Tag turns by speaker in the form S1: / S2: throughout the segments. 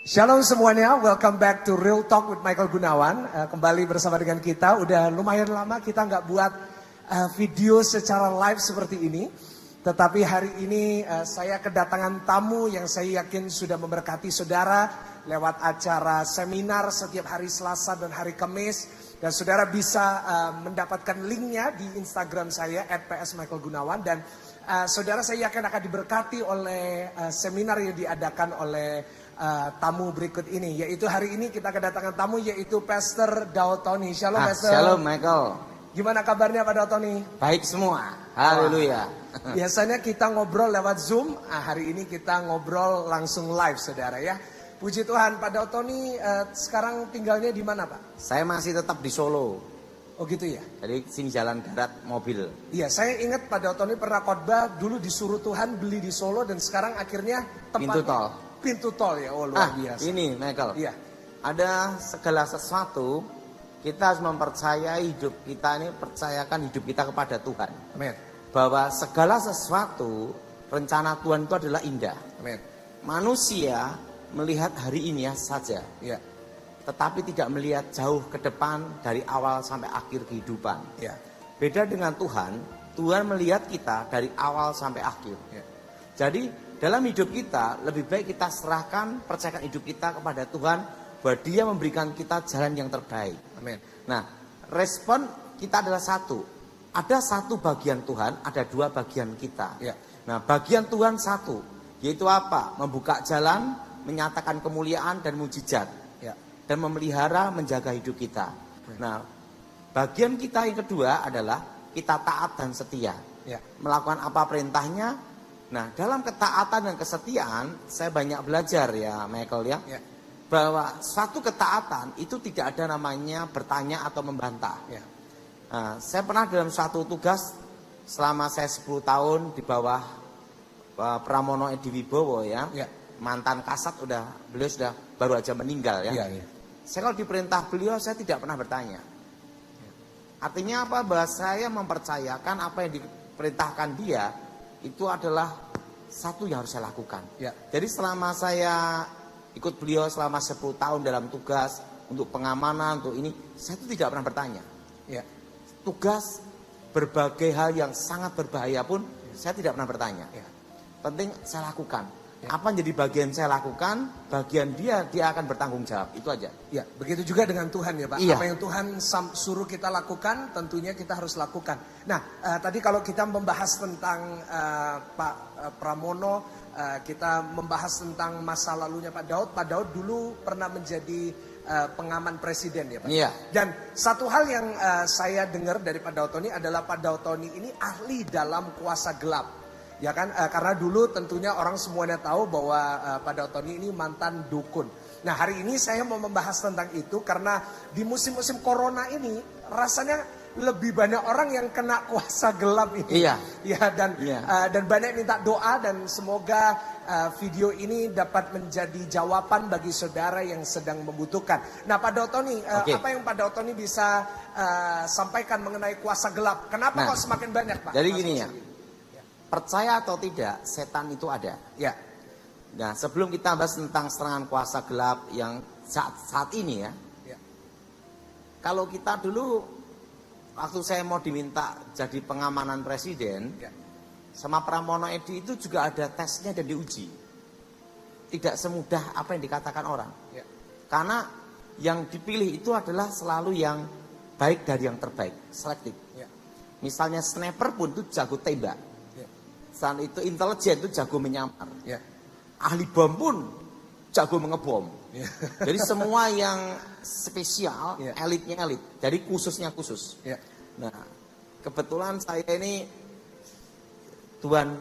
S1: Shalom semuanya, welcome back to Real Talk with Michael Gunawan. Kembali bersama dengan kita, udah lumayan lama kita nggak buat video secara live seperti ini. Tetapi hari ini saya kedatangan tamu yang saya yakin sudah memberkati saudara lewat acara seminar setiap hari Selasa dan hari Kamis. Dan saudara bisa mendapatkan linknya di Instagram saya @psmichaelgunawan. Dan saudara saya yakin akan diberkati oleh seminar yang diadakan oleh tamu berikut ini, yaitu hari ini kita kedatangan tamu yaitu Pastor Daud Tony. Shalom Pastor.
S2: Shalom Michael.
S1: Gimana kabarnya Pak Daud Tony?
S2: Baik semua. Haleluya.
S1: Biasanya kita ngobrol lewat Zoom, hari ini kita ngobrol langsung live saudara ya. Puji Tuhan, Pak Daud Tony sekarang tinggalnya di mana Pak?
S2: Saya masih tetap di Solo.
S1: Oh gitu ya?
S2: Jadi sini jalan darat mobil.
S1: Iya, saya ingat Pak Daud Tony pernah khotbah dulu disuruh Tuhan beli di Solo dan sekarang akhirnya tempatnya pintu tol ya, oh luar biasa.
S2: Ini Michael,
S1: Iya.
S2: ada segala sesuatu kita harus mempercayai hidup kita ini, percayakan hidup kita kepada Tuhan.
S1: Amin.
S2: Bahwa segala sesuatu rencana Tuhan itu adalah indah.
S1: Amin.
S2: Manusia melihat hari ini saja,
S1: Iya.
S2: tetapi tidak melihat jauh ke depan dari awal sampai akhir kehidupan.
S1: Iya.
S2: Beda dengan Tuhan, Tuhan melihat kita dari awal sampai akhir.
S1: Iya.
S2: Jadi dalam hidup kita lebih baik kita serahkan, percayakan hidup kita kepada Tuhan bahwa Dia memberikan kita jalan yang terbaik.
S1: Amin.
S2: Nah, respon kita adalah satu. Ada satu bagian Tuhan, ada dua bagian kita.
S1: Ya.
S2: Nah, bagian Tuhan satu, yaitu apa? Membuka jalan, menyatakan kemuliaan dan mujizat.
S1: Ya.
S2: Dan memelihara, menjaga hidup kita. Nah, bagian kita yang kedua adalah kita taat dan setia.
S1: Ya.
S2: Melakukan apa perintahnya. Nah, dalam ketaatan dan kesetiaan, saya banyak belajar ya Michael ya.
S1: Ya.
S2: Bahwa suatu ketaatan itu tidak ada namanya bertanya atau membantah.
S1: Ya.
S2: Nah, saya pernah dalam suatu tugas selama saya 10 tahun di bawah Pramono Edi Wibowo ya.
S1: Ya.
S2: Mantan Kasat beliau sudah baru aja meninggal ya.
S1: Ya, ya.
S2: Saya kalau diperintah beliau saya tidak pernah bertanya. Artinya apa? Bahwa saya mempercayakan apa yang diperintahkan dia itu adalah satu yang harus saya lakukan.
S1: Ya.
S2: Jadi selama saya ikut beliau selama 10 tahun dalam tugas untuk pengamanan, untuk ini, saya itu tidak pernah bertanya.
S1: Ya.
S2: Tugas berbagai hal yang sangat berbahaya pun saya tidak pernah bertanya.
S1: Ya.
S2: Penting saya lakukan.
S1: Ya.
S2: Apa yang jadi bagian saya lakukan, bagian dia akan bertanggung jawab. Itu aja.
S1: Ya, begitu juga dengan Tuhan ya Pak.
S2: Iya.
S1: Apa yang Tuhan suruh kita lakukan, tentunya kita harus lakukan. Nah, tadi kalau kita membahas tentang Pak Pramono, kita membahas tentang masa lalunya Pak Daud. Pak Daud dulu pernah menjadi pengaman presiden ya Pak.
S2: Iya.
S1: Dan satu hal yang saya dengar dari Pak Daud Tony adalah Pak Daud Tony ini ahli dalam kuasa gelap. Ya kan, karena dulu tentunya orang semuanya tahu bahwa Pak Daud Tony ini mantan dukun. Nah hari ini saya mau membahas tentang itu karena di musim-musim corona ini rasanya lebih banyak orang yang kena kuasa gelap ini.
S2: Iya.
S1: Ya dan
S2: Iya.
S1: Dan banyak minta doa dan semoga video ini dapat menjadi jawaban bagi saudara yang sedang membutuhkan. Nah Pak Daud Tony, apa yang Pak Daud Tony bisa sampaikan mengenai kuasa gelap? Kenapa kok semakin banyak Pak?
S2: Jadi gini ya. Percaya atau tidak, setan itu ada.
S1: Ya.
S2: Nah, sebelum kita bahas tentang serangan kuasa gelap yang saat ini ya.
S1: Ya.
S2: Kalau kita dulu, waktu saya mau diminta jadi pengamanan presiden,
S1: Ya.
S2: sama Pramono Edi itu juga ada tesnya dan diuji. Tidak semudah apa yang dikatakan orang.
S1: Ya.
S2: Karena yang dipilih itu adalah selalu yang baik dari yang terbaik, selektif.
S1: Ya.
S2: Misalnya sniper pun itu jago tembak. Saat itu intelijen itu jago menyamar.
S1: Ya.
S2: Ahli bom pun jago mengebom.
S1: Ya.
S2: Jadi semua yang spesial,
S1: Ya.
S2: elitnya elit. Jadi khususnya khusus.
S1: Ya.
S2: Nah, kebetulan saya ini Tuhan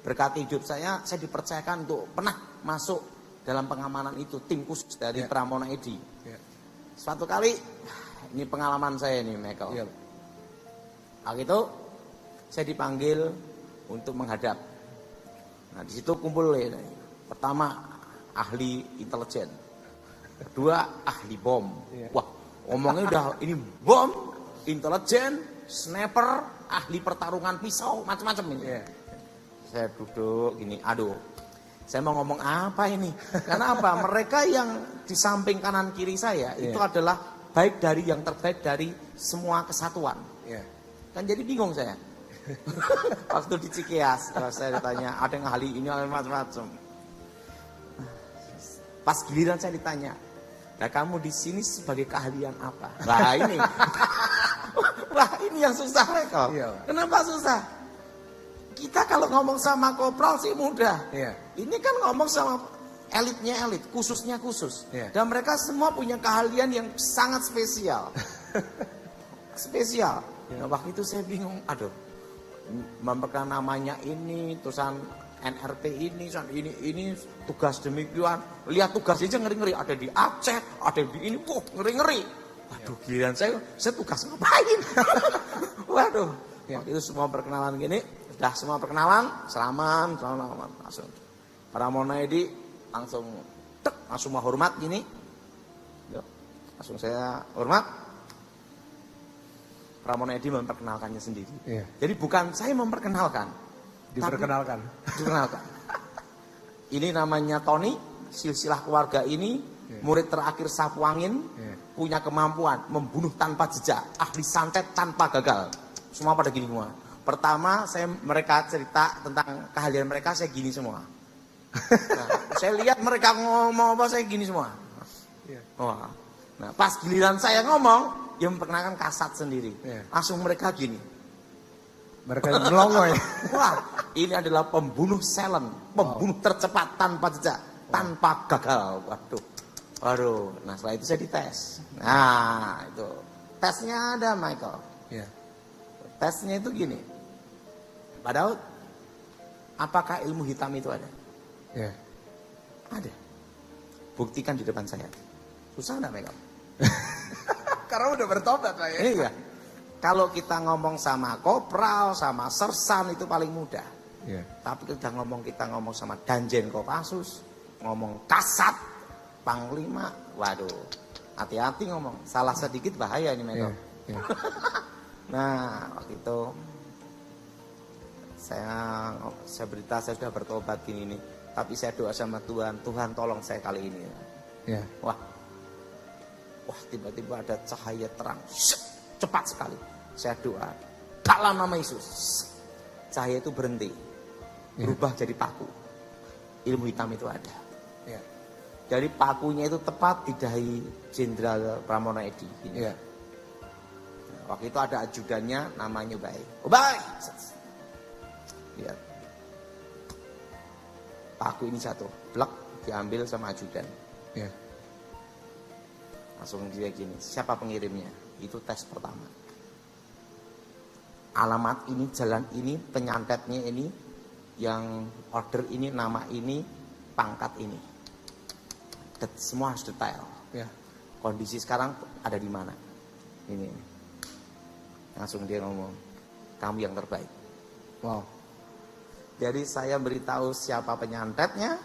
S2: berkati hidup saya dipercayakan untuk pernah masuk dalam pengamanan itu, tim khusus dari
S1: Ya.
S2: Pramono Edi.
S1: Ya.
S2: Suatu kali, ini pengalaman saya nih Michael.
S1: Ya.
S2: Waktu itu saya dipanggil untuk menghadap. Nah di situ kumpul ya. Pertama ahli intelijen, kedua ahli bom.
S1: Iya.
S2: Wah ngomongnya udah ini bom, intelijen, sniper, ahli pertarungan pisau, macam-macam ini.
S1: Iya.
S2: Saya duduk gini, aduh Saya mau ngomong apa ini? Karena apa? Mereka yang di samping kanan kiri saya itu adalah baik dari yang terbaik dari semua kesatuan. Kan jadi bingung saya. Waktu di Cikeas, saya ditanya, ada yang ahli ini, macam-macam. Pas giliran saya ditanya, nah kamu di sini sebagai keahlian apa? Wah ini, wah ini yang susah mereka. Kenapa susah? Kita kalau ngomong sama kopral sih mudah. Ini kan ngomong sama elitnya elit, khususnya khusus. Dan mereka semua punya keahlian yang sangat spesial. Spesial. Nah, waktu itu saya bingung, aduh, memperkenalkan namanya ini, terusan NRT ini tugas demikian. Lihat tugas aja ngeri-ngeri, ada di Aceh, ada di ini, ngeri-ngeri. Waduh, giliran saya tugas ngapain? Waduh, waktu itu semua perkenalan gini, sudah semua perkenalan, salaman, langsung. Para Monaedi langsung menghormat gini. Yuk, langsung saya hormat. Ramon Edi memperkenalkannya sendiri. Jadi bukan saya memperkenalkan.
S1: Diperkenalkan.
S2: Diperkenalkan. Ini namanya Tony, silsilah keluarga ini, murid terakhir sapu angin, punya kemampuan membunuh tanpa jejak, ahli santet tanpa gagal. Semua pada gini semua. Pertama mereka cerita tentang keahlian mereka, saya gini semua. Nah, saya lihat mereka ngomong apa, saya gini semua. Wah. Nah, pas giliran saya ngomong, yang memperkenalkan kasat sendiri. Langsung mereka gini.
S1: Mereka melongo ya.
S2: Wah, ini adalah pembunuh silent, pembunuh tercepat tanpa jejak, tanpa gagal. Waduh. Nah, setelah itu saya dites. Nah, itu tesnya ada, Michael. Tesnya itu gini. Pak Daud, apakah ilmu hitam itu ada? Ada. Buktikan di depan saya. Susah enggak, Michael?
S1: Karena udah bertobat lah ya.
S2: Iya. Kalau kita ngomong sama kopral, sama sersan itu paling mudah. Tapi kita ngomong sama Danjen Kopassus, ngomong kasat, panglima, waduh, hati-hati ngomong. Salah sedikit bahaya ini Michael. Nah, waktu itu saya berita saya sudah bertobat gini nih. Tapi saya doa sama Tuhan, Tuhan tolong saya kali ini. Wah, tiba-tiba ada cahaya terang, cepat sekali. Saya doa, dalam nama Yesus, cahaya itu berhenti, berubah jadi paku. Ilmu hitam itu ada. Jadi pakunya itu tepat di dahi Jenderal Pramono Edi. Nah, waktu itu ada ajudannya, namanya Ubay. Lihat, paku ini satu, blek diambil sama ajudan. Langsung dia gini, siapa pengirimnya? Itu tes pertama. Alamat ini, jalan ini, penyantetnya ini, yang order ini, nama ini, pangkat ini. Semua harus detail. Kondisi sekarang ada di mana? Ini. Langsung dia ngomong, kamu yang terbaik.
S1: Wow.
S2: Jadi saya beritahu siapa penyantetnya,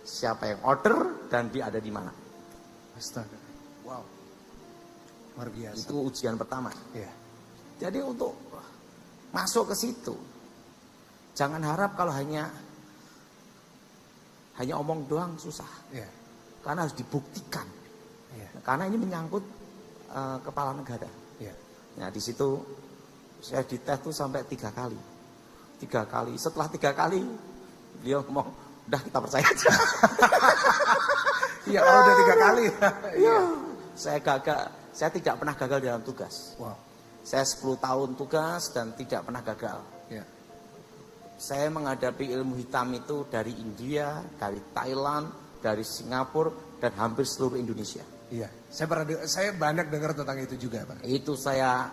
S2: siapa yang order, dan dia ada di mana.
S1: Astaga. Wow. Luar biasa.
S2: Itu ujian pertama. Jadi untuk masuk ke situ, jangan harap kalau hanya omong doang susah. Karena harus dibuktikan. Karena ini menyangkut kepala negara. Nah di situ saya dites tuh sampai 3 kali. 3 kali. Setelah 3 kali dia ngomong, udah kita percaya aja.
S1: Iya, kalau udah 3 kali.
S2: Saya gagal. Saya tidak pernah gagal dalam tugas. Saya 10 tahun tugas dan tidak pernah gagal. Saya menghadapi ilmu hitam itu dari India, dari Thailand, dari Singapura, dan hampir seluruh Indonesia.
S1: Saya banyak dengar tentang itu juga, Pak.
S2: Itu saya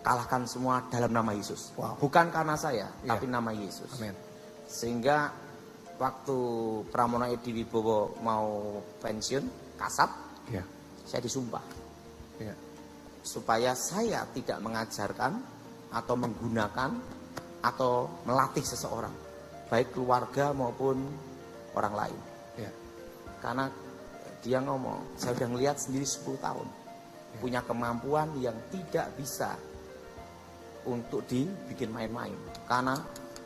S2: kalahkan semua dalam nama Yesus. Bukan karena saya, tapi nama Yesus.
S1: Amin.
S2: Sehingga waktu Pramono Edi Wibowo mau pensiun, kasat, saya disumpah. Supaya saya tidak mengajarkan atau menggunakan atau melatih seseorang, baik keluarga maupun orang lain. Karena dia ngomong, saya sudah ngelihat sendiri 10 tahun, punya kemampuan yang tidak bisa untuk dibikin main-main. Karena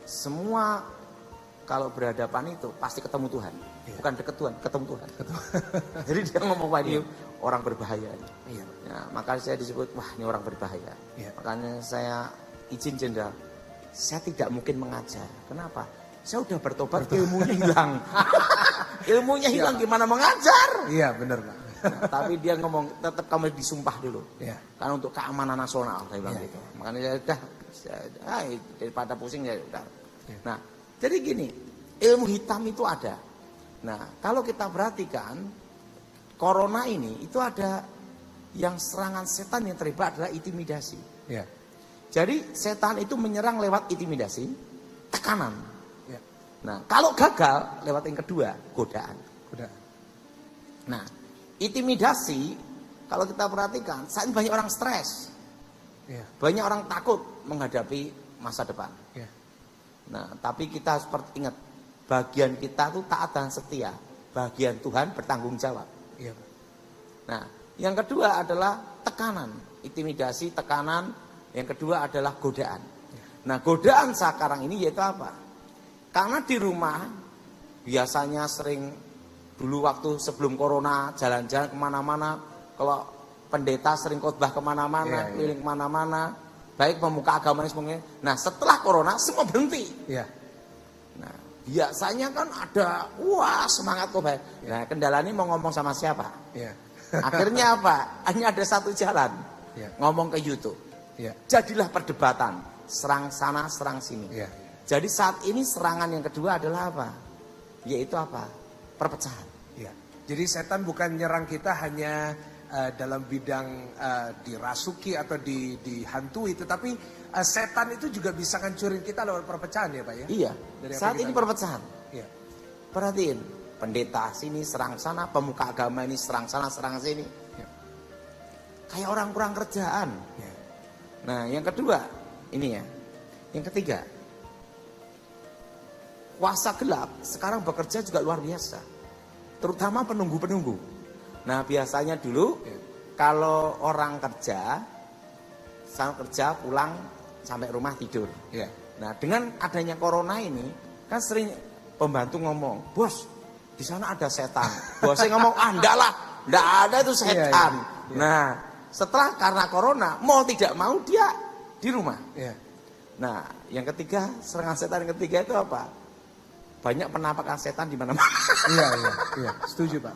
S2: semua kalau berhadapan itu pasti ketemu Tuhan.
S1: Iya.
S2: Bukan deket Tuhan, ketemu Tuhan. Jadi dia ngomong, wah ini orang berbahaya.
S1: Iya.
S2: Ya, maka saya disebut, wah ini orang berbahaya.
S1: Iya.
S2: Makanya saya izin jenderal, saya tidak mungkin mengajar. Kenapa? Saya udah bertobat, ilmunya hilang. Ilmunya hilang, gimana mengajar?
S1: Iya, benar Pak.
S2: Nah, tapi dia ngomong, tetap kamu disumpah dulu.
S1: Iya.
S2: Karena untuk keamanan nasional, saya bilang
S1: Iya.
S2: gitu. Makanya daripada pusing ya udah.
S1: Iya.
S2: Nah, jadi gini, ilmu hitam itu ada. Nah, kalau kita perhatikan, corona ini itu ada yang serangan setan yang terlibat adalah intimidasi.
S1: Iya.
S2: Jadi setan itu menyerang lewat intimidasi, tekanan.
S1: Iya.
S2: Nah, kalau gagal lewat yang kedua, godaan.
S1: Udah.
S2: Nah, intimidasi kalau kita perhatikan, saat ini banyak orang stres,
S1: Iya.
S2: banyak orang takut menghadapi masa depan.
S1: Iya.
S2: Nah, tapi kita harus ingat, bagian kita tuh taat dan setia, bagian Tuhan bertanggung jawab.
S1: Iya Pak.
S2: Nah, yang kedua adalah tekanan, intimidasi, tekanan. Yang kedua adalah godaan. Nah, godaan sekarang ini yaitu apa? Karena di rumah biasanya sering dulu waktu sebelum corona jalan-jalan kemana-mana, kalau pendeta sering khotbah kemana-mana,
S1: Iya, iya.
S2: keliling kemana-mana, baik pemuka agama dan sebagainya. Nah, setelah corona semua berhenti.
S1: Iya.
S2: Nah, biasanya kan ada wah semangat khotbah. Nah, kendalanya mau ngomong sama siapa?
S1: Iya.
S2: Akhirnya apa? Hanya ada satu jalan.
S1: Iya.
S2: Ngomong ke YouTube.
S1: Iya.
S2: Jadilah perdebatan, serang sana, serang sini.
S1: Iya.
S2: Jadi saat ini serangan yang kedua adalah apa? Yaitu apa? Perpecahan.
S1: Iya. Jadi setan bukan nyerang kita hanya dalam bidang dirasuki atau dihantui, tetapi setan itu juga bisa ngancurin kita lewat perpecahan ya Pak ya?
S2: Iya.
S1: Dari apa
S2: Saat
S1: kita
S2: ini
S1: lihat?
S2: perpecahan.
S1: Iya.
S2: Perhatiin, pendeta sini serang sana, pemuka agama ini serang sana, serang sini.
S1: Iya.
S2: Kayak orang kurang kerjaan.
S1: Iya.
S2: Nah, yang kedua, ini ya. Yang ketiga, kuasa gelap sekarang bekerja juga luar biasa. Terutama penunggu-penunggu. Nah, biasanya dulu kalau orang kerja, sampai kerja pulang sampai rumah tidur.
S1: Iya.
S2: Nah, dengan adanya corona ini, kan sering pembantu ngomong, bos, di sana ada setan. Bosnya ngomong, enggak lah, enggak ada itu setan.
S1: Iya.
S2: Nah, setelah karena corona, mau tidak mau dia di rumah.
S1: Iya.
S2: Nah, yang ketiga, serangan setan yang ketiga itu apa? Banyak penampakan setan di mana-mana.
S1: Iya, iya, iya. Setuju Pak.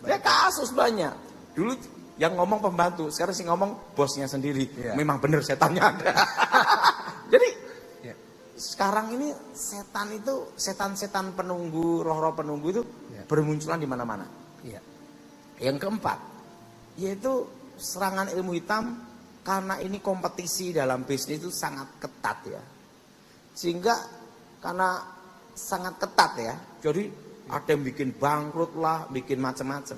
S2: Ya kasus banyak. Dulu yang ngomong pembantu, sekarang sih ngomong bosnya sendiri.
S1: Iya.
S2: Memang benar setannya ada. Jadi
S1: Iya.
S2: sekarang ini setan itu, setan-setan penunggu, roh-roh penunggu itu
S1: Iya.
S2: bermunculan di mana-mana.
S1: Iya.
S2: Yang keempat, yaitu serangan ilmu hitam, karena ini kompetisi dalam bisnis itu sangat ketat ya. Sehingga karena sangat ketat ya, jadi ada yang bikin bangkrut lah, bikin macam-macam.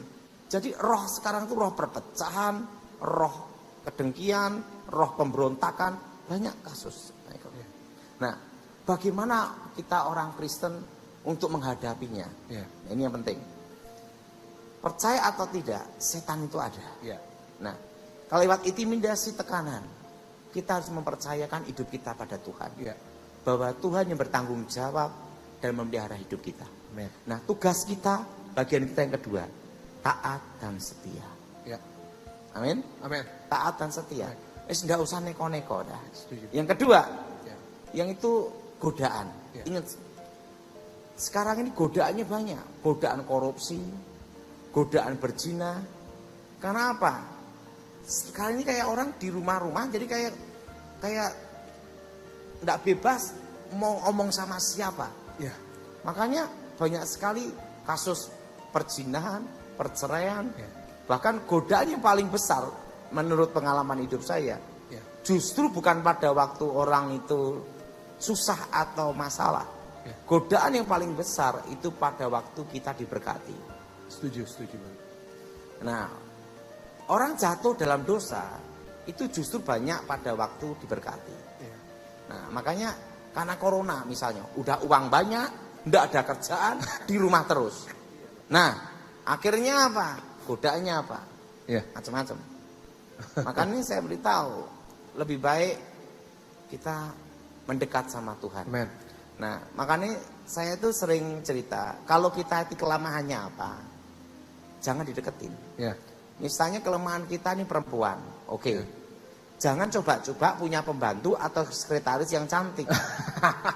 S2: Jadi roh sekarang itu roh perpecahan, roh kedengkian, roh pemberontakan, banyak kasus. Nah, bagaimana kita orang Kristen untuk menghadapinya?
S1: Iya.
S2: Nah, ini yang penting. Percaya atau tidak, setan itu ada.
S1: Iya.
S2: Nah, kalau lewat intimidasi tekanan, kita harus mempercayakan hidup kita pada Tuhan.
S1: Iya.
S2: Bahwa Tuhan yang bertanggung jawab dan memelihara hidup kita.
S1: Amin.
S2: Nah, tugas kita, bagian kita yang kedua, taat dan setia.
S1: Iya.
S2: Amin.
S1: Amin.
S2: Taat dan setia. Enggak usah neko-neko dah.
S1: Setuju.
S2: Yang kedua,
S1: Iya.
S2: yang itu godaan.
S1: Ya.
S2: Ingat, sekarang ini godaannya banyak. Godaan korupsi, godaan berzina. Karena apa? Sekarang ini kayak orang di rumah-rumah, jadi kayak enggak bebas mau omong sama siapa.
S1: Iya.
S2: Makanya banyak sekali kasus perzinahan, perceraian.
S1: Ya.
S2: Bahkan godaan yang paling besar menurut pengalaman hidup saya,
S1: Ya.
S2: justru bukan pada waktu orang itu susah atau masalah.
S1: Ya.
S2: Godaan yang paling besar itu pada waktu kita diberkati.
S1: Setuju, setuju Pak.
S2: Nah, orang jatuh dalam dosa itu justru banyak pada waktu diberkati.
S1: Iya.
S2: Nah, makanya karena corona misalnya, udah uang banyak, ndak ada kerjaan, di rumah terus. Nah, akhirnya apa? Godaannya apa?
S1: Iya.
S2: Macam-macam. Makanya saya beritahu, lebih baik kita mendekat sama Tuhan.
S1: Amin.
S2: Nah, makanya saya tuh sering cerita, kalau kita itu kelemahannya apa, jangan dideketin.
S1: Ya.
S2: Misalnya kelemahan kita ini perempuan, oke.
S1: Ya.
S2: Jangan coba-coba punya pembantu atau sekretaris yang cantik.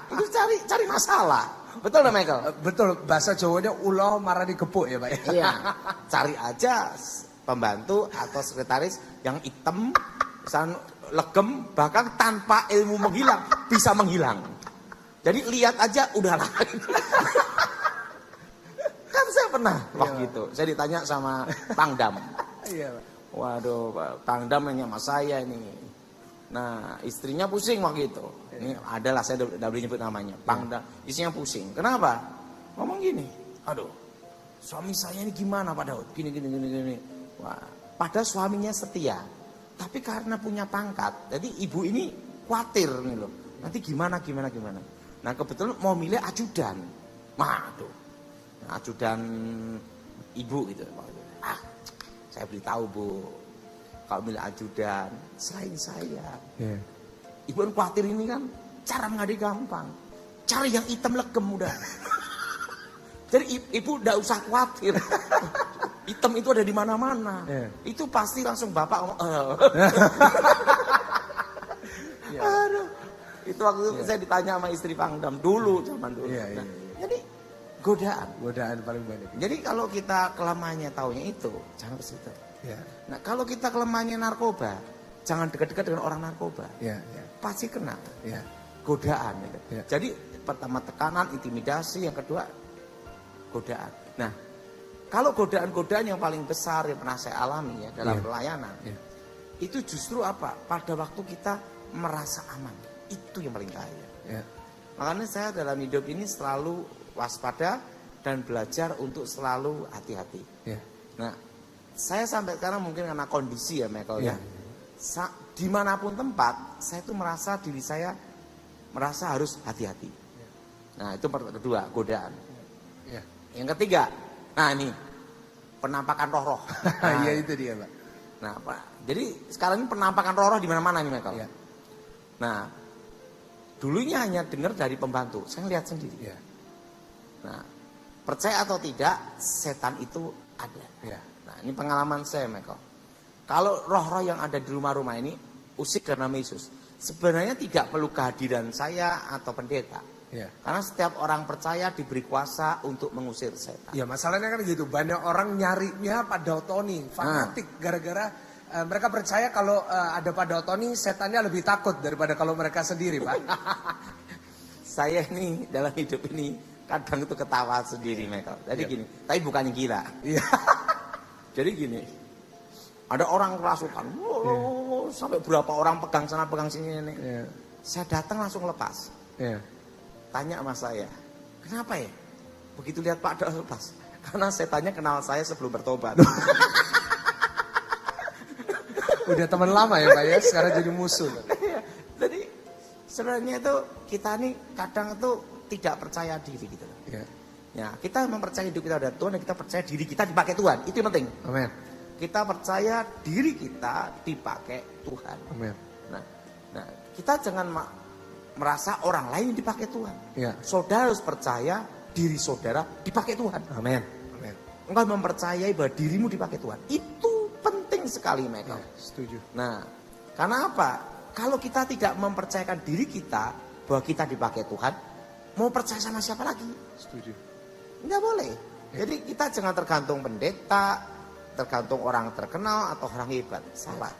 S2: Itu cari masalah. Betul nggak, Michael?
S1: Betul, bahasa Jawanya ulo marah digepuk ya Pak.
S2: Iya, cari aja pembantu atau sekretaris yang hitam, legem, bahkan tanpa ilmu menghilang, bisa menghilang. Jadi lihat aja udahlah. Kan saya pernah waktu itu, saya ditanya sama Pangdam.
S1: Iya Pak.
S2: Waduh, Pangdam nanya sama saya ini. Nah, istrinya pusing waktu itu. Ini adalah saya udah boleh nyebut namanya. Pangdam, istrinya pusing. Kenapa? Ngomong gini. Aduh, suami saya ini gimana Pak Daud? Gini. Wah, padahal suaminya setia. Tapi karena punya pangkat, jadi ibu ini khawatir nih loh. Nanti gimana. Nah, kebetulan mau milih ajudan. Waduh. Nah, ajudan ibu gitu. Saya beritahu Bu, kalau milih ajudan, selain saya. Yeah. Ibu kan khawatir ini kan, cara mengadil gampang. Cari yang hitam legem udah. Jadi ibu udah usah khawatir. Hitam itu ada di mana-mana. Yeah. Itu pasti langsung bapak ngomong. Yeah. Aduh. Itu waktu itu saya ditanya sama istri Pangdam dulu, zaman dulu. Yeah, nah, jadi godaan
S1: paling banyak.
S2: Jadi kalau kita kelemahannya taunya itu, jangan ke situ.
S1: Ya.
S2: Nah, kalau kita kelemahannya narkoba, jangan dekat-dekat dengan orang narkoba.
S1: Ya.
S2: Pasti kena.
S1: Ya.
S2: Godaan gitu.
S1: Ya.
S2: Jadi pertama tekanan, intimidasi, yang kedua godaan. Nah, kalau godaan-godaan yang paling besar yang pernah saya alami ya dalam pelayanan, itu justru apa? Pada waktu kita merasa aman, itu yang paling bahaya. Ya. Makanya saya dalam hidup ini selalu waspada dan belajar untuk selalu hati-hati. Yeah. Nah, saya sampai sekarang mungkin karena kondisi ya Michael ya. Dimanapun tempat, saya tuh merasa diri saya merasa harus hati-hati. Nah, itu kedua, godaan. Yeah. Yang ketiga, nah ini penampakan roh-roh.
S1: Iya itu dia Pak.
S2: Nah, Pak, jadi sekarang ini penampakan roh-roh di mana-mana nih Michael. Yeah. Nah, dulunya hanya dengar dari pembantu, saya lihat sendiri. Yeah. Nah, percaya atau tidak, setan itu ada. Ya. Nah, ini pengalaman saya, Michael. Kalau roh-roh yang ada di rumah-rumah ini, usik karena Yesus. Sebenarnya tidak perlu kehadiran saya atau pendeta. Ya. Karena setiap orang percaya diberi kuasa untuk mengusir setan.
S1: Ya, masalahnya kan gitu. Banyak orang nyarinya Pak Daud Tony, fanatik. Gara-gara mereka percaya kalau ada Pak Daud Tony, setannya lebih takut daripada kalau mereka sendiri, Pak.
S2: Saya ini dalam hidup ini kadang itu ketawa sendiri Michael. Jadi gini, tapi bukannya gila. Jadi gini, ada orang kerasukan, sampai berapa orang pegang sana pegang sini ini. Saya datang langsung lepas. Tanya sama saya, kenapa ya? Begitu lihat Pak Daud lepas, karena setannya kenal saya sebelum bertobat.
S1: Udah teman lama ya Pak ya, sekarang jadi musuh.
S2: Jadi sebenarnya itu kita nih kadang itu tidak percaya diri gitu. Ya, kita mempercayai hidup kita ada Tuhan dan kita percaya diri kita dipakai Tuhan. Itu yang penting.
S1: Amin.
S2: Kita percaya diri kita dipakai Tuhan.
S1: Amin.
S2: Nah, kita jangan merasa orang lain dipakai Tuhan.
S1: Ya.
S2: Saudara harus percaya diri saudara dipakai Tuhan.
S1: Amin. Amin.
S2: Engkau mempercayai bahwa dirimu dipakai Tuhan. Itu penting sekali, Michael.
S1: Ya, setuju.
S2: Nah, karena apa? Kalau kita tidak mempercayakan diri kita bahwa kita dipakai Tuhan, mau percaya sama siapa lagi?
S1: Setuju.
S2: Enggak boleh. Jadi kita jangan tergantung pendeta, tergantung orang terkenal atau orang hebat. Salah.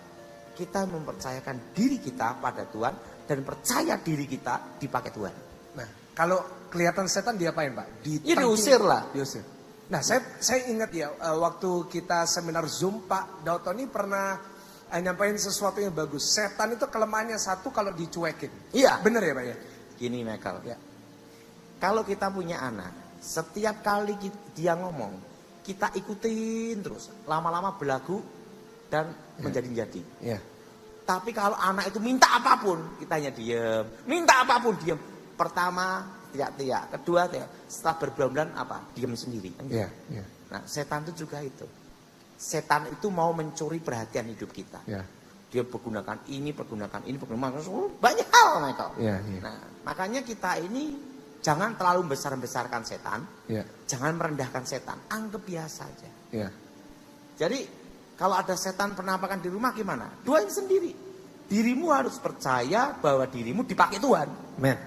S2: Kita mempercayakan diri kita pada Tuhan dan percaya diri kita dipakai Tuhan.
S1: Nah, kalau kelihatan setan diapain Pak?
S2: Diusir lah.
S1: Diusir. Nah, saya ingat ya waktu kita seminar Zoom Pak Daud Tony pernah nyampain sesuatu yang bagus. Setan itu kelemahannya satu kalau dicuekin.
S2: Iya.
S1: Bener ya Pak ya?
S2: Gini Michael. Ya. Kalau kita punya anak, setiap kali dia ngomong, kita ikutin terus. Lama-lama belagu dan menjadi-jadi.
S1: Yeah.
S2: Tapi kalau anak itu minta apapun, kita hanya diam. Minta apapun, diam. Pertama, teriak-teriak. Kedua, teriak. Setelah berbulan-bulan, diam sendiri.
S1: Yeah. Yeah.
S2: Nah, setan itu juga itu. Setan itu mau mencuri perhatian hidup kita.
S1: Yeah.
S2: Dia pergunakan ini, pergunakan ini, pergunakan banyak hal, Michael.
S1: Yeah, yeah.
S2: Nah, makanya kita ini jangan terlalu besar-besarkan setan,
S1: Ya.
S2: jangan merendahkan setan, anggap biasa aja.
S1: Ya.
S2: Jadi kalau ada setan penampakan di rumah gimana? Doain sendiri. Dirimu harus percaya bahwa dirimu dipakai Tuhan.
S1: Amen.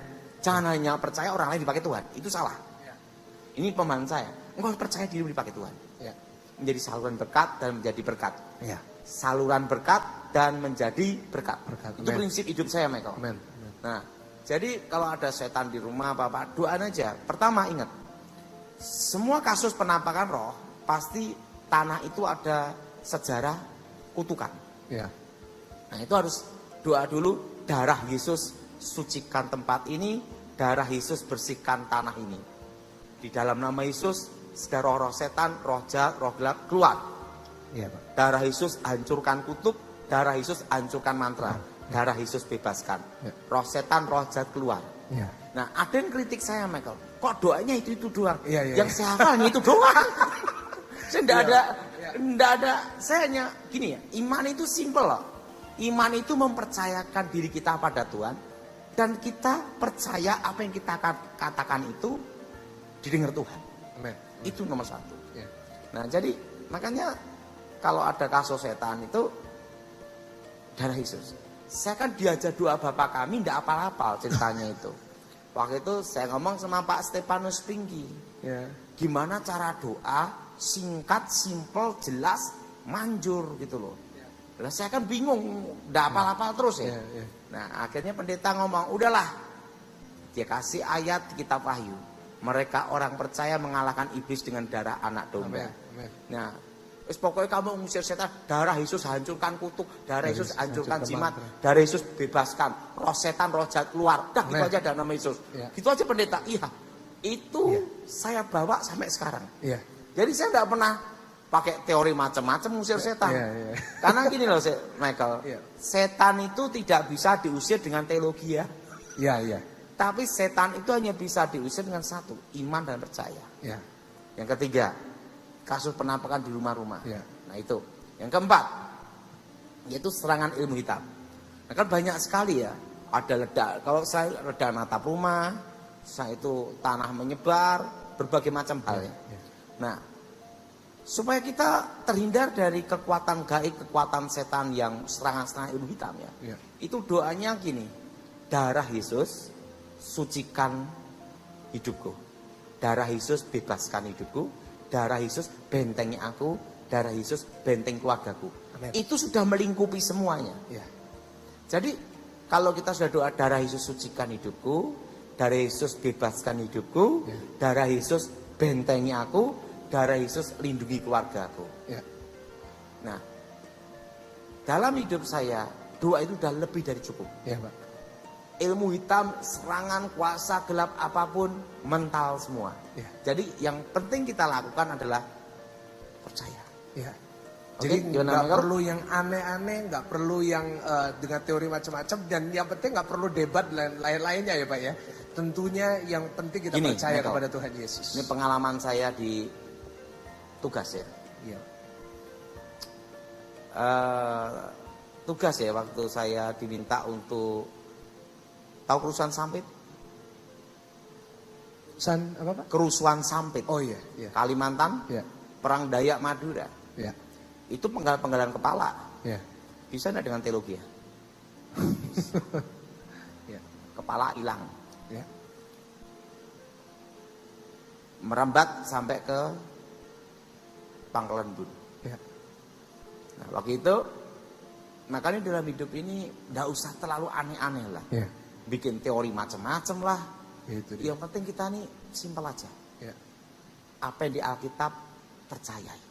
S2: Jangan hanya percaya orang lain dipakai Tuhan, itu salah. Ini pemahaman saya. Engkau harus percaya dirimu dipakai Tuhan.
S1: Ya.
S2: Menjadi saluran berkat dan menjadi berkat.
S1: Ya.
S2: Saluran berkat dan menjadi berkat.
S1: Berkat.
S2: Itu
S1: Amen.
S2: prinsip hidup saya, Michael.
S1: Amen.
S2: Nah, jadi kalau ada setan di rumah apa-apa, doain aja. Pertama ingat, semua kasus penampakan roh, pasti tanah itu ada sejarah kutukan.
S1: Ya.
S2: Nah itu harus doa dulu, darah Yesus sucikan tempat ini, darah Yesus bersihkan tanah ini. Di dalam nama Yesus, segala roh-roh setan, roh jahat, roh gelap keluar.
S1: Iya, Pak.
S2: Darah Yesus hancurkan kutub, darah Yesus hancurkan mantra, darah Yesus bebaskan.
S1: Ya.
S2: Roh setan, roh jahat keluar.
S1: Iya.
S2: Nah ada yang kritik saya, Michael, kok doanya itu doang?
S1: Iya, iya,
S2: Yang
S1: iya.
S2: saya hafalnya itu doang. Saya enggak
S1: Iya,
S2: ada,
S1: iya.
S2: enggak ada, saya hanya gini ya, iman itu simple loh. Iman itu mempercayakan diri kita pada Tuhan, dan kita percaya apa yang kita katakan itu didengar Tuhan.
S1: Amen.
S2: Itu nomor satu.
S1: Ya.
S2: Nah jadi makanya kalau ada kasus setan itu darah Yesus. Saya kan diajar doa Bapak kami, tidak apal-apal ceritanya itu. Waktu itu saya ngomong sama Pak Stefanus Pinggi.
S1: Ya.
S2: Gimana cara doa singkat, simple, jelas, manjur gitu loh. Lah saya kan bingung, tidak apal-apal terus ya.
S1: Ya, ya.
S2: Nah akhirnya pendeta ngomong, udahlah. Dia kasih ayat di kitab Wahyu. Mereka orang percaya mengalahkan iblis dengan darah anak domba.
S1: Amen. Amen.
S2: Nah, wis pokoknya kamu mengusir setan, darah Yesus hancurkan kutuk, darah Yesus hancurkan jimat,
S1: mantra.
S2: darah Yesus bebaskan, roh setan, roh jahat keluar. Dah gitu
S1: Amen.
S2: aja dalam nama Yesus.
S1: Ya.
S2: Gitu aja pendeta. Iya. Itu
S1: Iya.
S2: saya bawa sampai sekarang.
S1: Iya.
S2: Jadi saya tidak pernah pakai teori macam-macam mengusir setan.
S1: Iya, iya.
S2: Karena gini loh, Michael.
S1: Iya.
S2: Setan itu tidak bisa diusir dengan teologi ya.
S1: Iya, iya.
S2: Tapi setan itu hanya bisa diusir dengan satu, iman dan percaya.
S1: Ya.
S2: Yang ketiga, kasus penampakan di rumah-rumah.
S1: Ya.
S2: Nah itu. Yang keempat, yaitu serangan ilmu hitam. Nah kan banyak sekali ya. Ada ledak, kalau saya ledakan atap rumah, saya itu tanah menyebar, berbagai macam hal ya.
S1: Ya.
S2: Nah, supaya kita terhindar dari kekuatan gaib, kekuatan setan yang serangan-serangan ilmu hitam ya.
S1: Ya.
S2: Itu doanya gini, darah Yesus sucikan hidupku. Darah Yesus bebaskan hidupku. Darah Yesus bentengi aku. Darah Yesus benteng keluargaku.
S1: Amen.
S2: Itu sudah melingkupi semuanya.
S1: Ya.
S2: Jadi kalau kita sudah doa darah Yesus sucikan hidupku, darah Yesus bebaskan hidupku,
S1: Ya.
S2: darah Yesus bentengi aku, darah Yesus lindungi keluargaku.
S1: Ya.
S2: Nah, dalam hidup saya doa itu sudah lebih dari cukup.
S1: Ya, Pak.
S2: Ilmu hitam, serangan, kuasa gelap apapun, mental semua.
S1: Ya.
S2: Jadi yang penting kita lakukan adalah percaya.
S1: Ya.
S2: Oke,
S1: Jadi
S2: gimana,
S1: nggak
S2: Michael?
S1: perlu yang aneh-aneh, nggak perlu yang dengan teori macam-macam, dan yang penting nggak perlu debat lain-lainnya ya Pak ya. Tentunya yang penting kita
S2: Gini,
S1: percaya
S2: Michael.
S1: kepada Tuhan Yesus.
S2: Ini pengalaman saya di tugas ya.
S1: Iya.
S2: Tugas ya waktu saya diminta untuk tahu kerusuhan Sampit?
S1: Apa Pak?
S2: Kerusuhan Sampit.
S1: Oh iya, iya.
S2: Kalimantan,
S1: Iya.
S2: Perang Dayak Madura.
S1: Iya.
S2: Itu penggalan kepala.
S1: Iya.
S2: Bisa enggak dengan teologi ya?
S1: Iya.
S2: Kepala hilang.
S1: Iya.
S2: Merambat sampai ke Pangkalan Bun.
S1: Iya.
S2: Nah waktu itu, makanya dalam hidup ini enggak usah terlalu aneh-aneh lah.
S1: Iya.
S2: Bikin teori macam-macam lah.
S1: Itu dia.
S2: Yang penting kita nih simpel aja.
S1: Iya.
S2: Apa yang di Alkitab percayai.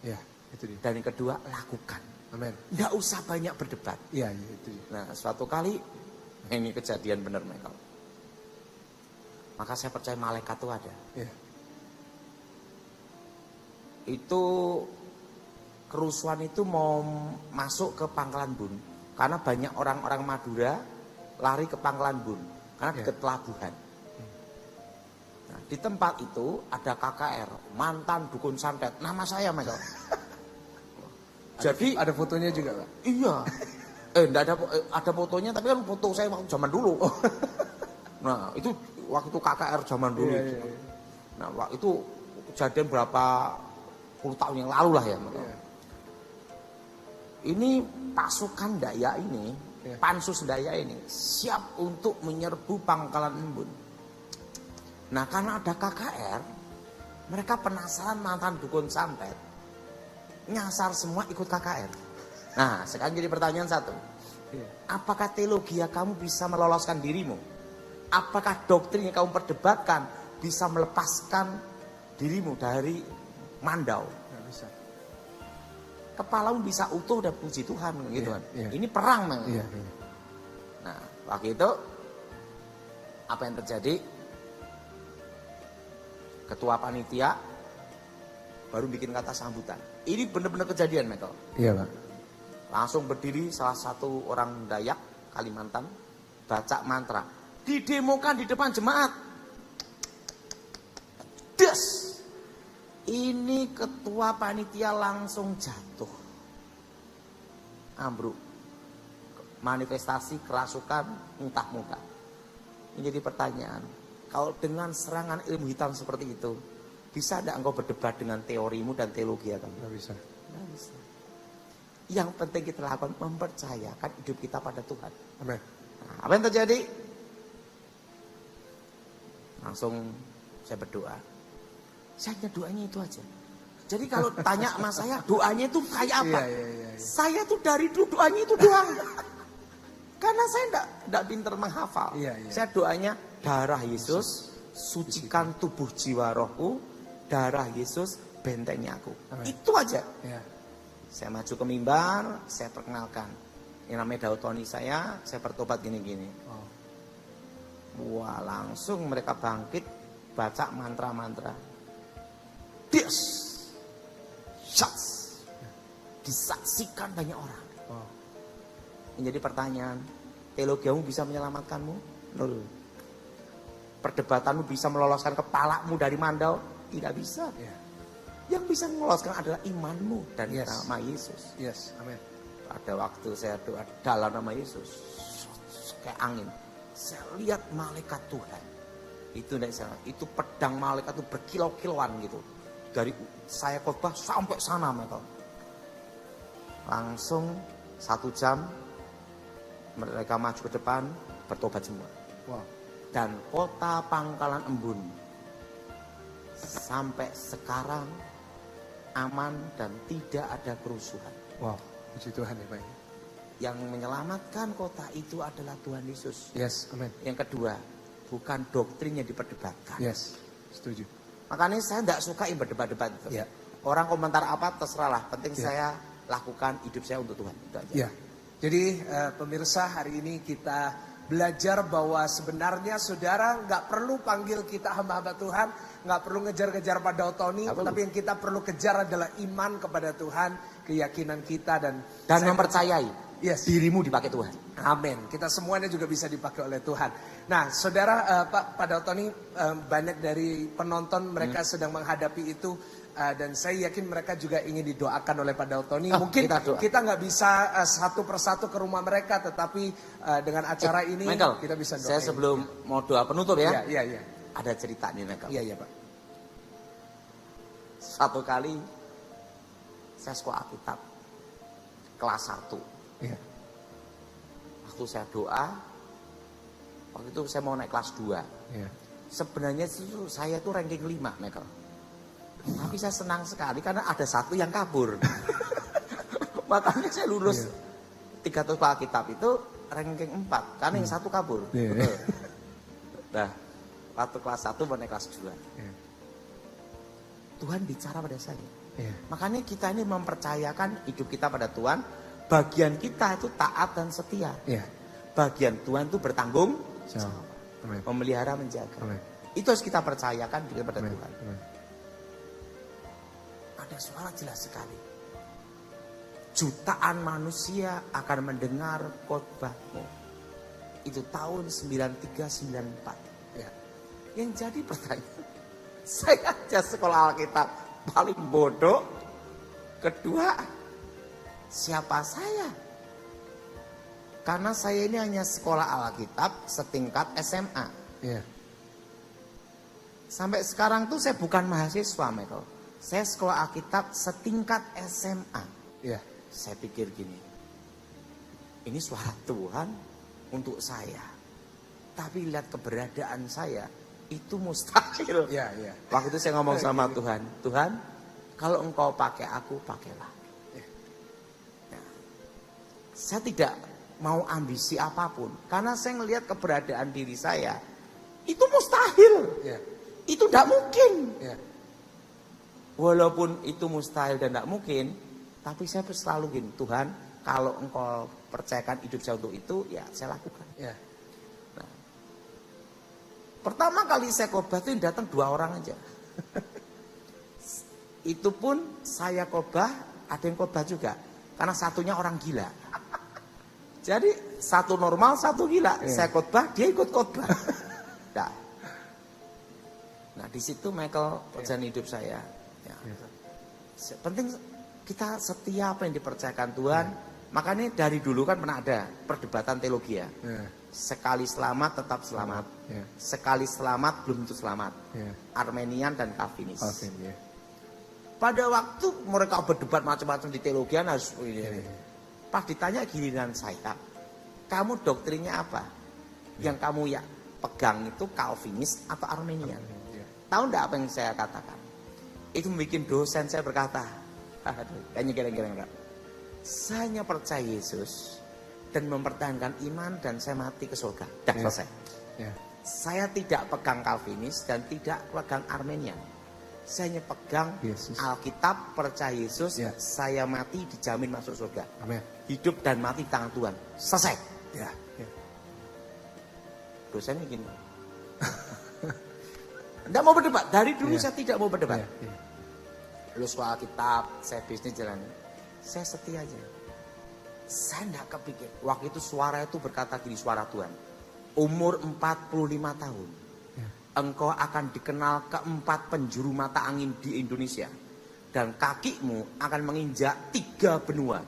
S1: Iya, itu dia.
S2: Dan yang kedua lakukan.
S1: Amin.
S2: Nggak usah banyak berdebat.
S1: Iya, iya, itu dia.
S2: Nah suatu kali ini kejadian benar Michael. Maka saya percaya malaikat itu ada.
S1: Iya.
S2: Itu kerusuhan itu mau masuk ke Pangkalan Bun. Karena banyak orang-orang Madura lari ke Pangkalan Bun. Karena
S1: Iya.
S2: dekat pelabuhan. Nah, di tempat itu ada KKR, mantan dukun santet. Nama saya Michael. Jadi
S1: Ada fotonya juga Pak?
S2: iya. Enggak ada ada fotonya tapi kan foto saya waktu zaman dulu. Nah, itu waktu KKR zaman dulu.
S1: Iya,
S2: itu.
S1: iya, iya.
S2: Nah, itu kejadian berapa puluh tahun yang lalu lah ya.
S1: Iya.
S2: Ini pasukan Daya ini,
S1: Iya.
S2: pansus Daya ini siap untuk menyerbu Pangkalan Embun. Nah, karena ada KKR, mereka penasaran mantan dukun santet, nyasar semua ikut KKR. Nah, sekarang jadi pertanyaan satu.
S1: Iya.
S2: Apakah teologi kamu bisa meloloskan dirimu? Apakah doktrin yang kamu perdebatkan bisa melepaskan dirimu dari mandau?
S1: Nggak bisa.
S2: Kepalamu bisa utuh dan puji Tuhan gitu
S1: Iya,
S2: kan.
S1: iya.
S2: Ini perang memang.
S1: Iya, iya.
S2: Nah, waktu itu apa yang terjadi? Ketua panitia baru bikin kata sambutan. Ini benar-benar kejadian, Michael.
S1: Iya, Pak.
S2: Langsung berdiri salah satu orang Dayak Kalimantan, baca mantra, didemokan di depan jemaat. Des. Ini ketua panitia langsung jatuh. Ambruk. Manifestasi kerasukan muntah-muntah. Ini jadi pertanyaan. Kalau dengan serangan ilmu hitam seperti itu, bisa tidak engkau berdebat dengan teorimu dan teologi kamu?
S1: Nggak bisa.
S2: Nggak bisa. Yang penting kita lakukan mempercayakan hidup kita pada Tuhan.
S1: Amin.
S2: Nah, apa yang terjadi? Langsung saya berdoa. Saya hanya doanya itu aja. Jadi kalau tanya sama saya doanya itu kayak apa?
S1: Iya, iya, iya.
S2: Saya tuh dari dulu doanya itu doang. Karena saya enggak pinter menghafal.
S1: Iya, iya.
S2: Saya doanya darah Yesus sucikan tubuh jiwa rohku, darah Yesus bentengi aku.
S1: Amin.
S2: Itu aja.
S1: Iya.
S2: Saya maju ke mimbar, saya perkenalkan. Yang namanya Daud Tony saya bertobat gini-gini.
S1: Oh.
S2: Wah, langsung mereka bangkit, baca mantra-mantra. Yes, shots. Disaksikan banyak orang.
S1: Oh.
S2: Ini jadi pertanyaan, teologiamu bisa menyelamatkanmu? Nol. Perdebatanmu bisa meloloskan kepalamu dari mandau? Tidak bisa.
S1: Iya.
S2: Yang bisa meloloskan adalah imanmu dan
S1: Yes.
S2: nama Yesus.
S1: Yes. Amin.
S2: Pada waktu saya doa dalam nama Yesus, kayak angin, saya lihat malaikat Tuhan. Itu dari sana, itu pedang malaikat itu berkilau-kilauan gitu. Dari saya khotbah sampai sana, mereka. Langsung 1 jam mereka maju ke depan, bertobat semua.
S1: Wow.
S2: Dan kota Pangkalan Embun sampai sekarang aman dan tidak ada kerusuhan.
S1: Wow. Puji Tuhan ya, Pak.
S2: Yang menyelamatkan kota itu adalah Tuhan Yesus.
S1: Yes. Amin.
S2: Yang kedua, bukan doktrin yang diperdebatkan.
S1: Yes. Setuju.
S2: Makanya saya tidak suka yang berdebat-debat itu.
S1: Ya.
S2: Orang komentar apa terserah lah. Penting
S1: Ya.
S2: saya lakukan hidup saya untuk Tuhan. Itu aja.
S1: Ya. Jadi pemirsa, hari ini kita belajar bahwa sebenarnya saudara nggak perlu panggil kita hamba-hamba Tuhan, nggak perlu ngejar-ngejar pada Tony,
S2: Nggak perlu.
S1: tapi yang kita perlu kejar adalah iman kepada Tuhan, keyakinan kita dan saya
S2: mempercayai
S1: Yes.
S2: dirimu dipakai Tuhan.
S1: Amin. Kita semuanya juga bisa dipakai oleh Tuhan. Nah, saudara, Pak Dautoni, banyak dari penonton mereka sedang menghadapi itu. Dan saya yakin mereka juga ingin didoakan oleh Pak Dautoni.
S2: Oh,
S1: Mungkin
S2: kita doa.
S1: kita nggak bisa satu persatu ke rumah mereka, tetapi dengan acara ini
S2: Michael,
S1: kita bisa doain.
S2: saya sebelum mau doa penutup ya,
S1: Iya.
S2: ada cerita nih Michael.
S1: Iya, Pak.
S2: Satu kali saya sekolah Alkitab kelas 1.
S1: Iya.
S2: Waktu saya doa, waktu itu saya mau naik kelas 2.
S1: Iya.
S2: Sebenarnya saya tuh ranking 5, Michael. Tapi saya senang sekali karena ada satu yang kabur. Makanya saya lulus 300 sekolah Alkitab itu ranking 4. Karena yang satu kabur.
S1: Iya.
S2: Nah, waktu kelas 1 mau naik kelas 2.
S1: Iya.
S2: Tuhan bicara pada saya.
S1: Iya.
S2: Makanya kita ini mempercayakan hidup kita pada Tuhan. Bagian kita itu taat dan setia.
S1: Iya.
S2: Bagian Tuhan itu bertanggung
S1: Jawab. Amin.
S2: memelihara, menjaga.
S1: Amin.
S2: Itu harus kita percayakan kepada
S1: Amin.
S2: Tuhan.
S1: Amin.
S2: Ada suara jelas sekali. Jutaan manusia akan mendengar khotbahmu. Itu tahun 93-94.
S1: Iya.
S2: Yang jadi pertanyaan, saya aja sekolah Alkitab paling bodoh. Kedua, siapa saya? Karena saya ini hanya sekolah Alkitab setingkat SMA.
S1: Iya.
S2: Sampai sekarang tuh saya bukan mahasiswa, Michael. Saya sekolah Alkitab setingkat SMA.
S1: Ya.
S2: Saya pikir gini, ini suara Tuhan untuk saya. Tapi lihat keberadaan saya, itu mustahil.
S1: Ya, ya.
S2: Waktu itu saya ngomong sama Tuhan, Tuhan, kalau engkau pakai aku, pakailah. Nah, saya tidak mau ambisi apapun, karena saya ngelihat keberadaan diri saya, itu mustahil.
S1: Ya.
S2: Itu tidak mungkin.
S1: Ya.
S2: Walaupun itu mustahil dan tidak mungkin, tapi saya selalu gini, Tuhan, kalau engkau percayakan hidup saya untuk itu, ya saya lakukan.
S1: Ya.
S2: Nah, pertama kali saya khotbah itu datang 2 orang aja. Itu pun saya khotbah, ada yang khotbah juga. Karena satunya orang gila. Jadi satu normal, satu gila. Saya khotbah, dia ikut khotbah. Nah di situ Michael perjalanan hidup saya. Ya. Penting kita setia apa yang dipercayakan Tuhan. Makanya dari dulu kan pernah ada perdebatan teologi ya. Sekali selamat tetap selamat. Sekali selamat belum tentu selamat. Armenian dan Calvinis. Pada waktu mereka berdebat macam-macam di teologian harus pas ditanya giliran saya, kamu doktrinnya apa? Yang kamu ya pegang itu Calvinis atau Armenian? Tahu enggak apa yang saya katakan? Itu membuat dosen saya berkata, kayaknya kira-kira saya hanya percaya Yesus dan mempertahankan iman dan saya mati ke surga. Dah selesai. Saya tidak pegang Calvinis dan tidak pegang Armenian. Saya hanya pegang
S1: Yesus.
S2: Alkitab, percaya Yesus, saya mati dijamin masuk surga.
S1: Amin.
S2: Hidup dan mati di tangan Tuhan. Selesai.
S1: Ya.
S2: Dosennya gini. Tidak mau berdebat. Dari dulu saya tidak mau berdebat. Lu sekolah Alkitab, saya bisnis jalan. Saya setia aja. Saya tidak kepikir. Waktu itu suara itu berkata gini, suara Tuhan. Umur 45 tahun. Engkau akan dikenal keempat penjuru mata angin di Indonesia. Dan kakimu akan menginjak 3 benua.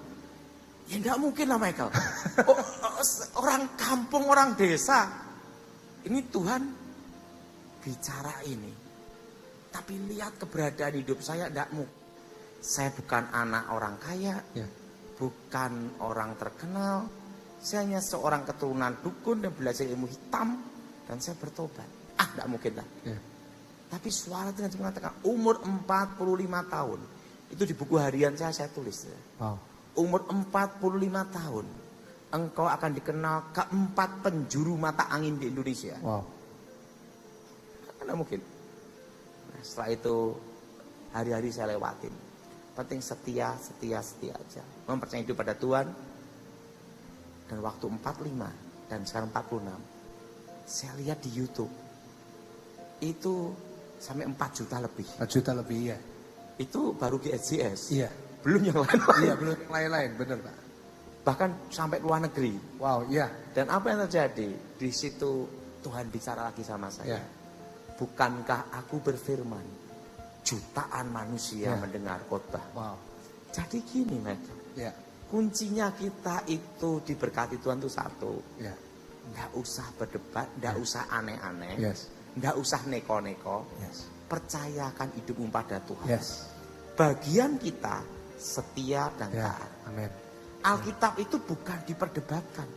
S2: Ya tidak mungkin lah Michael. Orang kampung, orang desa. Ini Tuhan bicara ini. Tapi lihat keberadaan hidup saya tidak mungkin. Saya bukan anak orang kaya. Bukan orang terkenal. Saya hanya seorang keturunan dukun dan belajar ilmu hitam. Dan saya bertobat. Tidak mungkin lah. Tapi suara Tuhan mengatakan umur 45 tahun. Itu di buku harian saya tulis.
S1: Wow.
S2: Umur 45 tahun. Engkau akan dikenal keempat penjuru mata angin di Indonesia.
S1: Wow.
S2: Tidak mungkin. Nah, setelah itu hari-hari saya lewatin. Penting setia aja. Mempercayai hidup pada Tuhan. Dan waktu 45 dan sekarang 46. Saya lihat di YouTube. Itu sampai 4 juta lebih.
S1: 4 juta lebih ya.
S2: Itu baru GSJS.
S1: Iya.
S2: Belum yang lain-lain.
S1: Iya, belum yang lain-lain, benar Pak.
S2: Bahkan sampai luar negeri.
S1: Wow, iya.
S2: Dan apa yang terjadi? Di situ Tuhan bicara lagi sama saya. Bukankah aku berfirman, jutaan manusia mendengar khotbah.
S1: Wow.
S2: Jadi gini, Mek. Kuncinya kita itu diberkati Tuhan itu satu. Nggak usah berdebat, nggak usah aneh-aneh. Nggak usah neko-neko. Percayakan hidupmu pada Tuhan. Bagian kita setia dan taat.
S1: Amin.
S2: Alkitab itu bukan diperdebatkan.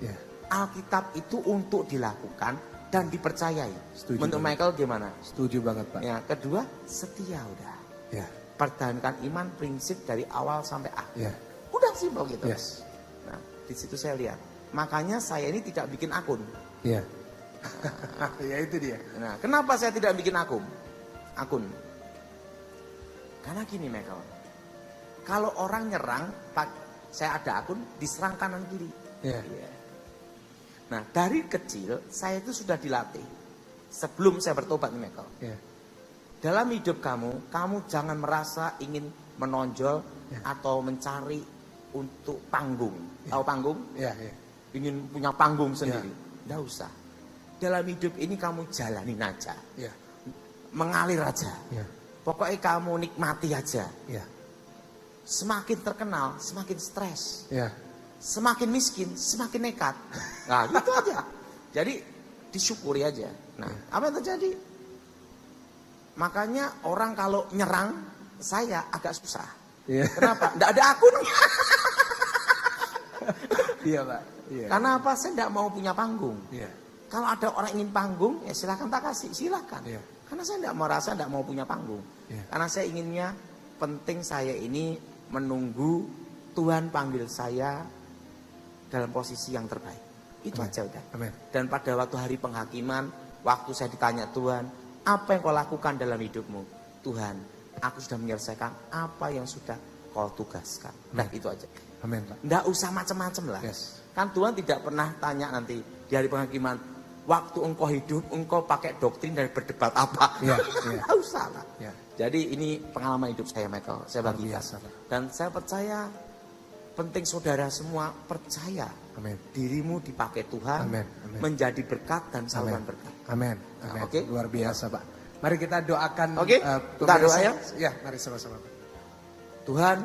S2: Alkitab itu untuk dilakukan dan dipercayai.
S1: Setuju.
S2: Menurut Michael gimana?
S1: Setuju banget Pak.
S2: Ya, kedua setia udah. Pertahankan iman prinsip dari awal sampai akhir. Udah simpel gitu. Nah, di situ saya lihat. Makanya saya ini tidak bikin akun.
S1: Ya itu dia.
S2: Nah, kenapa saya tidak bikin akun? Karena gini Michael. Kalau orang nyerang, saya ada akun, diserang kanan kiri. Nah, dari kecil saya itu sudah dilatih. Sebelum saya bertobat nih Michael. Dalam hidup kamu jangan merasa ingin menonjol atau mencari untuk panggung. Tahu panggung? Ingin punya panggung sendiri. Nggak usah. Dalam hidup ini kamu jalanin aja. Mengalir aja. Pokoknya kamu nikmati aja. Semakin terkenal, semakin stres. Semakin miskin, semakin nekat. Nah, gitu aja. Jadi disyukuri aja. Nah, apa yang terjadi? Makanya orang kalau nyerang saya agak susah.
S1: Iya.
S2: Kenapa? Nggak ada akunnya.
S1: Iya Pak. Iya.
S2: Karena apa? Saya nggak mau punya panggung.
S1: Iya.
S2: Kalau ada orang ingin panggung, ya silakan tak kasih, silakan.
S1: Iya.
S2: Karena saya nggak merasa nggak mau punya panggung.
S1: Iya.
S2: Karena saya inginnya penting saya ini menunggu Tuhan panggil saya dalam posisi yang terbaik. Itu
S1: Amin.
S2: aja udah.
S1: Amin.
S2: Dan pada waktu hari penghakiman, waktu saya ditanya Tuhan, apa yang kau lakukan dalam hidupmu? Tuhan, aku sudah menyelesaikan apa yang sudah kau tugaskan. Nah itu aja.
S1: Amin Pak.
S2: Nggak usah macam-macam lah.
S1: Yes.
S2: Kan Tuhan tidak pernah tanya nanti di hari penghakiman, waktu engkau hidup, engkau pakai doktrin dan berdebat apa?
S1: Iya, iya.
S2: Nggak usah lah.
S1: Iya.
S2: Jadi ini pengalaman hidup saya, Michael. Saya
S1: Luar
S2: bagikan.
S1: biasa, Pak.
S2: Dan saya percaya, penting saudara semua percaya
S1: Amin.
S2: dirimu dipakai Tuhan,
S1: Amin, amin.
S2: menjadi berkat dan saluran
S1: Amin.
S2: berkat.
S1: Amin. Amin.
S2: Oke.
S1: Luar biasa Pak. Mari kita doakan.
S2: Oke, kita doa ya.
S1: Ya, mari sama-sama Pak.
S2: Tuhan,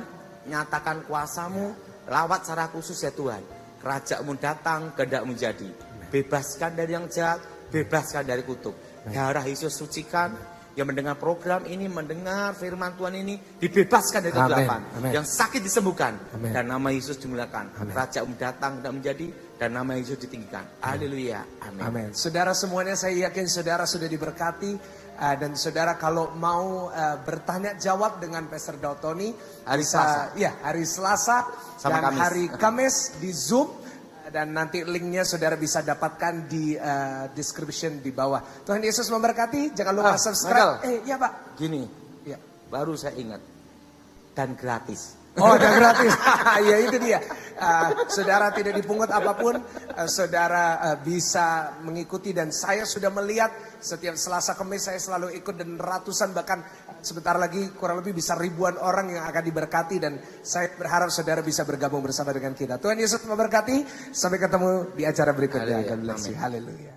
S2: nyatakan kuasamu, lawat secara khusus ya Tuhan. Kerajaanmu datang, kehendakmu jadi. Bebaskan dari yang jahat, bebaskan dari kutuk. Darah Yesus sucikan, yang mendengar program ini, mendengar firman Tuhan ini, dibebaskan dari kegelapan.
S1: Amin.
S2: Yang sakit disembuhkan.
S1: Amin.
S2: Dan nama Yesus dimuliakan.
S1: Amin.
S2: Kerajaanmu datang, kehendakmu menjadi, dan nama Yesus ditinggikan. Haleluya. Amin.
S1: Amin. Saudara semuanya, saya yakin saudara sudah diberkati. Dan saudara kalau mau bertanya jawab dengan Pastor Dautoni
S2: Hari Selasa.
S1: Ya, hari Selasa
S2: Sama
S1: dan
S2: Kamis.
S1: hari Kamis di Zoom. Dan nanti linknya saudara bisa dapatkan di description di bawah. Tuhan Yesus memberkati. Jangan lupa subscribe.
S2: Michael.
S1: Ya Pak.
S2: Gini,
S1: Ya.
S2: baru saya ingat. Dan gratis.
S1: Oh, udah gratis. Ya itu dia. Saudara tidak dipungut apapun. Saudara bisa mengikuti dan saya sudah melihat setiap Selasa Kamis saya selalu ikut dan ratusan bahkan sebentar lagi kurang lebih bisa ribuan orang yang akan diberkati dan saya berharap saudara bisa bergabung bersama dengan kita. Tuhan Yesus memberkati. Sampai ketemu di acara berikutnya.
S2: Haleluya.
S1: God bless you.
S2: Amin.
S1: Haleluya.